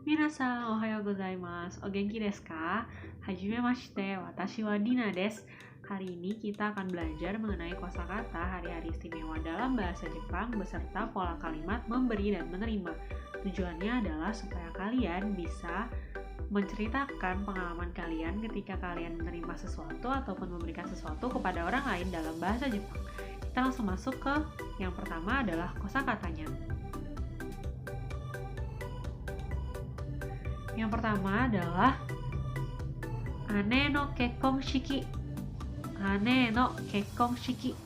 Minasan, ohayo gozaimasu. O genki desu ka? Hajimemashite, watashi wa Dina desu. Hari ini kita akan belajar mengenai kosakata hari-hari istimewa dalam bahasa Jepang beserta pola kalimat memberi dan menerima. Tujuannya adalah supaya kalian bisa menceritakan pengalaman kalian ketika kalian menerima sesuatu ataupun memberikan sesuatu kepada orang lain dalam bahasa Jepang. Kita langsung masuk ke yang pertama adalah kosakatanya. Yang pertama adalah ane no kekkon shiki. Ane no kekkon shiki.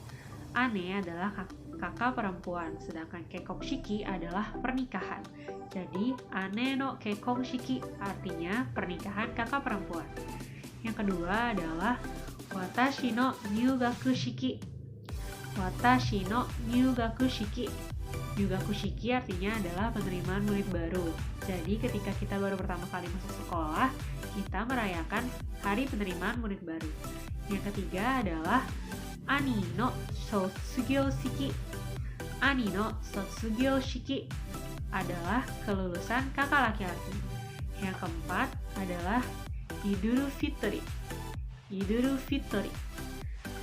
Ane adalah kakak perempuan, sedangkan kekkon shiki adalah pernikahan. Jadi ane no kekkon shiki artinya pernikahan kakak perempuan. Yang kedua adalah watashi no ryugaku shiki. Watashi no ryugaku shiki. Ryugaku shiki artinya adalah penerimaan murid baru. Jadi ketika kita baru pertama kali masuk sekolah, kita merayakan hari penerimaan murid baru. Yang ketiga adalah ani no sotsugyo shiki. Ani no sotsugyo shiki adalah kelulusan kakak laki-laki. Yang keempat adalah Idul Fitri. Idul Fitri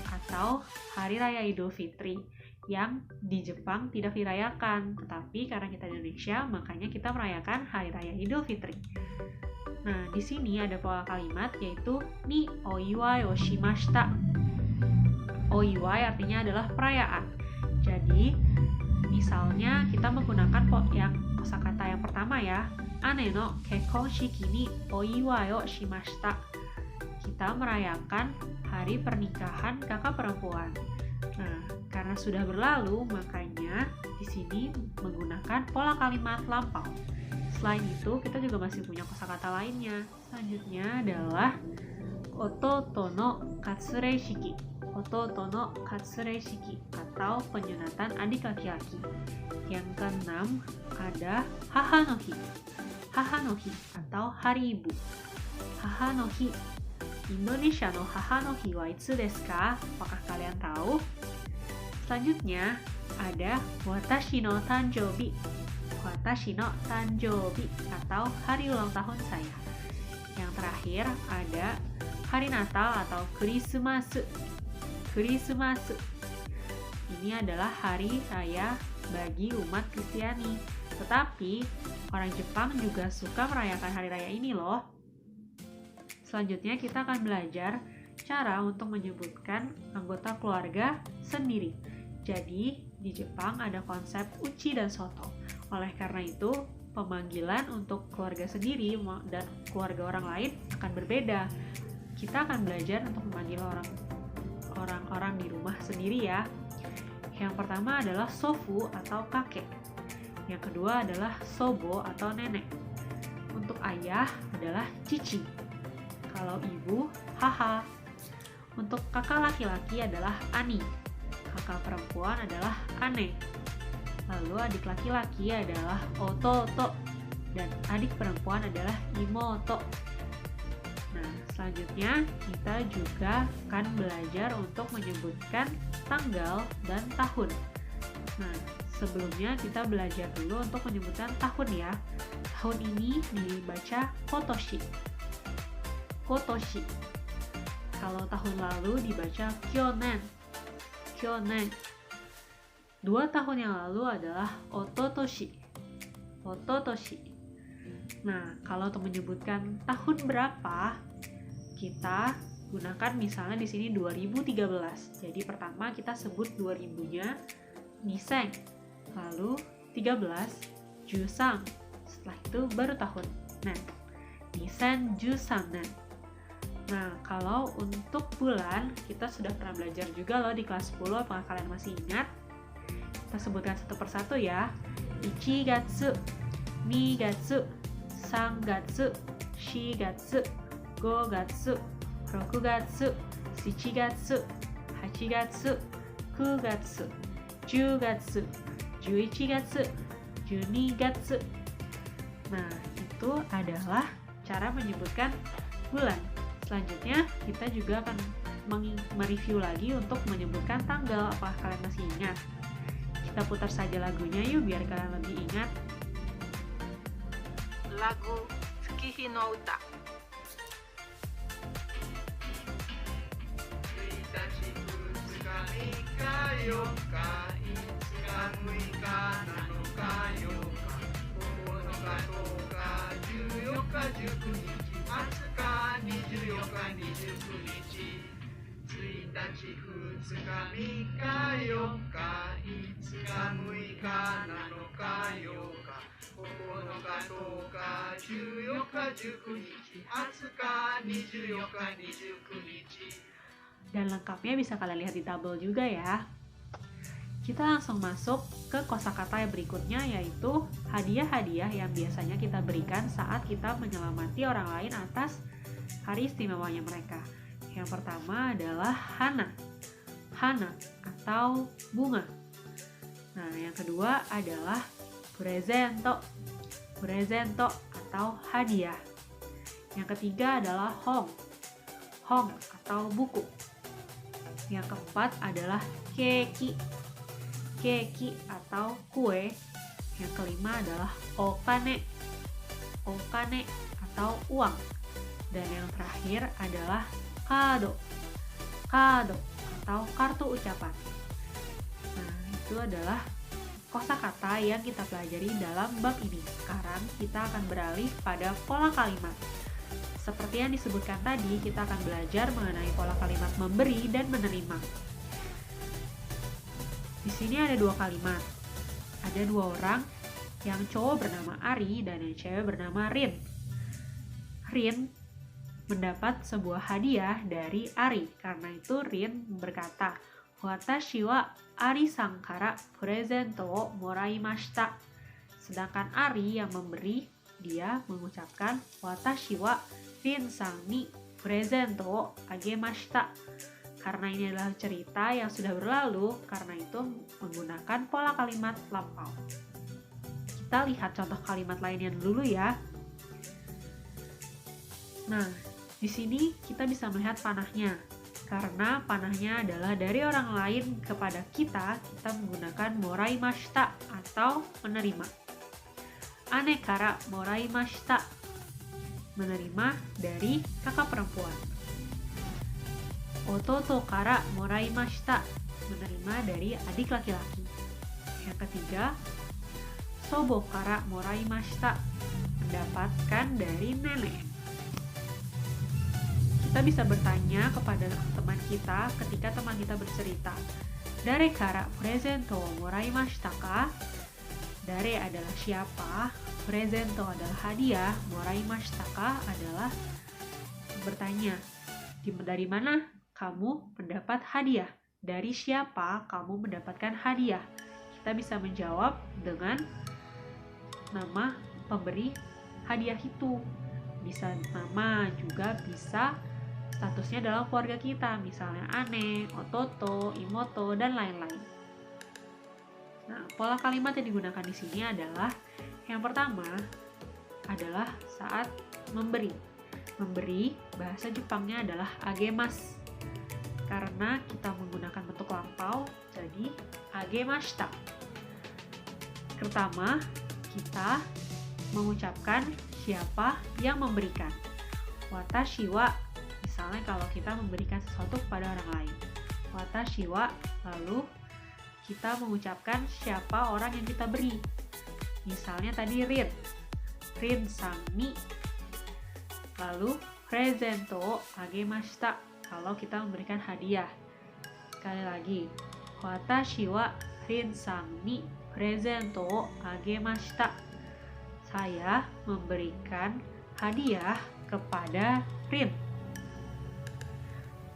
atau Hari Raya Idul Fitri yang di Jepang tidak dirayakan, tetapi karena kita di Indonesia, makanya kita merayakan Hari Raya Idul Fitri. Nah, di sini ada pola kalimat yaitu ni oiwai o shimashita. Oiwai artinya adalah perayaan. Jadi, misalnya kita menggunakan yang kosakata yang pertama ya, ane no kekkon shiki ni oiwai o shimashita. Kita merayakan hari pernikahan kakak perempuan. Nah, karena sudah berlalu, makanya di sini menggunakan pola kalimat lampau. Selain itu, kita juga masih punya kosakata lainnya. Selanjutnya adalah ototo no katsure shiki. Ototo no katsure shiki atau penyunatan adik laki-laki. Yang keenam ada haha no hi. Haha no hi atau hari ibu. Haha no hi. Indonesia no haha no hi wa itsu desu ka? Apakah kalian tahu? Selanjutnya ada watashi no tanjoubi. Watashi no tanjoubi atau hari ulang tahun saya. Yang terakhir ada hari Natal atau Christmas. Christmas. Ini adalah hari raya bagi umat Kristiani. Tetapi orang Jepang juga suka merayakan hari raya ini loh. Selanjutnya kita akan belajar cara untuk menyebutkan anggota keluarga sendiri. Jadi, di Jepang ada konsep uchi dan soto. Oleh karena itu, pemanggilan untuk keluarga sendiri dan keluarga orang lain akan berbeda. Kita akan belajar untuk memanggil orang-orang di rumah sendiri ya. Yang pertama adalah sofu atau kakek. Yang kedua adalah sobo atau nenek. Untuk ayah adalah cici. Kalau ibu, haha. Untuk kakak laki-laki adalah ani. Kakak perempuan adalah ane. Lalu adik laki-laki adalah ototo. Dan adik perempuan adalah imoto. Nah, selanjutnya kita juga akan belajar untuk menyebutkan tanggal dan tahun. Nah, sebelumnya kita belajar dulu untuk menyebutkan tahun ya. Tahun ini dibaca kotoshi. Kotoshi. Kalau tahun lalu dibaca kyonen. Kyonen. 2 tahun yang lalu adalah ototoshi. Ototoshi. Nah, kalau untuk menyebutkan tahun berapa, kita gunakan misalnya di sini 2013. Jadi pertama kita sebut 2000-nya nisen. Lalu 13 jusang. Setelah itu baru tahun. Nah, nisen jusanen. Nah, kalau untuk bulan, kita sudah pernah belajar juga loh di kelas 10, apakah kalian masih ingat? Kita sebutkan satu persatu ya. 1 gatsu, 2 gatsu, 3 gatsu, 4 gatsu, 5 gatsu, 6 gatsu, 7 gatsu, 8 gatsu, 9 gatsu, 10 gatsu, 11 gatsu, 12 gatsu. Nah, itu adalah cara menyebutkan bulan. Selanjutnya, kita juga akan mereview lagi untuk menyebutkan tanggal. Apakah kalian masih ingat? Kita putar saja lagunya yuk biar kalian lebih ingat. lagu Tsukihi no Uta. 1日、2日、3日、4日、5日、10日、19日、20日、21日、1日、2日、3日、4日、5日、10日、19日、20日、21日、 Dan lengkapnya bisa kalian lihat di tabel juga ya. Kita langsung masuk ke kosakata yang berikutnya, yaitu hadiah-hadiah yang biasanya kita berikan saat kita menyelamati orang lain atas hari istimewanya mereka. Yang pertama adalah hana. Hana atau bunga. Nah, yang kedua adalah presento. Presento atau hadiah. Yang ketiga adalah hong. Hong atau buku. Yang keempat adalah keki. Keki atau kue. Yang kelima adalah okane. Okane atau uang. Dan yang terakhir adalah kado. Kado atau kartu ucapan. Nah, itu adalah kosakata yang kita pelajari dalam bab ini. Sekarang kita akan beralih pada pola kalimat. Seperti yang disebutkan tadi, kita akan belajar mengenai pola kalimat memberi dan menerima. Di sini ada dua kalimat. Ada dua orang, yang cowok bernama Ari dan yang cewek bernama Rin. Rin mendapat sebuah hadiah dari Ari. Karena itu Rin berkata, "Watashi wa Ari-san kara presento wo moraimashita." Sedangkan Ari yang memberi, dia mengucapkan, "Watashi wa Rin-san ni presento wo agemashita." Karena ini adalah cerita yang sudah berlalu, karena itu menggunakan pola kalimat lampau. Kita lihat contoh kalimat lainnya dulu ya. Nah, di sini kita bisa melihat panahnya. Karena panahnya adalah dari orang lain kepada kita menggunakan moraimashita atau menerima. Ane kara moraimashita, menerima dari kakak perempuan. Ototo kara moraimashita, menerima dari adik laki-laki. Yang ketiga, sobo kara moraimashita, mendapatkan dari nenek. Kita bisa bertanya kepada teman kita ketika teman kita bercerita, "Dare kara presento moraimashita ka?" Dare adalah siapa, presento adalah hadiah, moraimashita ka adalah bertanya, dari mana kamu mendapat hadiah? Dari siapa kamu mendapatkan hadiah? Kita bisa menjawab dengan nama pemberi hadiah itu. Bisa nama, juga bisa statusnya dalam keluarga kita, misalnya ane, ototo, imoto, dan lain-lain. Nah, pola kalimat yang digunakan di sini adalah yang pertama adalah saat memberi. Memberi, bahasa Jepangnya adalah agemas. Karena kita menggunakan bentuk lampau, jadi agemashita. Pertama, kita mengucapkan siapa yang memberikan. Watashi wa, misalnya kalau kita memberikan sesuatu kepada orang lain. Watashi wa, lalu kita mengucapkan siapa orang yang kita beri. Misalnya tadi Rin. Rin-san ni. Lalu presento agemashita, kalau kita memberikan hadiah. Sekali lagi, watashi wa Rin-san ni presento agemashita. Saya memberikan hadiah kepada Rin.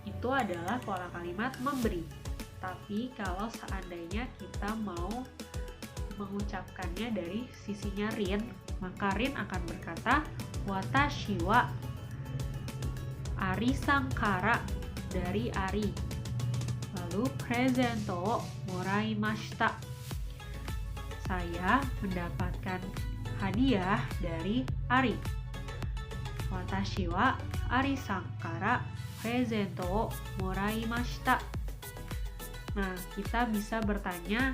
Itu adalah pola kalimat memberi. Tapi kalau seandainya kita mau mengucapkannya dari sisinya Rin, maka Rin akan berkata, "Watashi wa Ari-san kara," dari Ari. Lalu presento moraimashita. Saya mendapatkan hadiah dari Ari. Watashi wa Ari-san kara presento moraimashita. Nah, kita bisa bertanya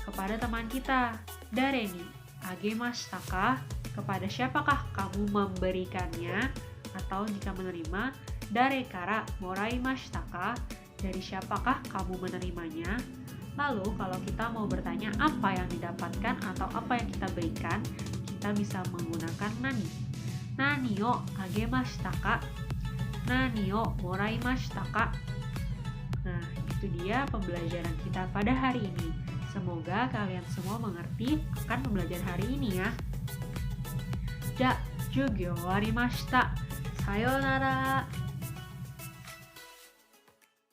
kepada teman kita, "Dare ni agemashita ka?" kepada siapakah kamu memberikannya? Atau jika menerima, dare kara moraimashita ka? Dari siapakah kamu menerimanya? Lalu kalau kita mau bertanya apa yang didapatkan atau apa yang kita berikan, kita bisa menggunakan nani. Nani o agemashita ka? Nani o moraimashita ka? Nah, itu dia pembelajaran kita pada hari ini. Semoga kalian semua mengerti akan pembelajaran hari ini ya. Ja, jugyo warimashita. Sayonara.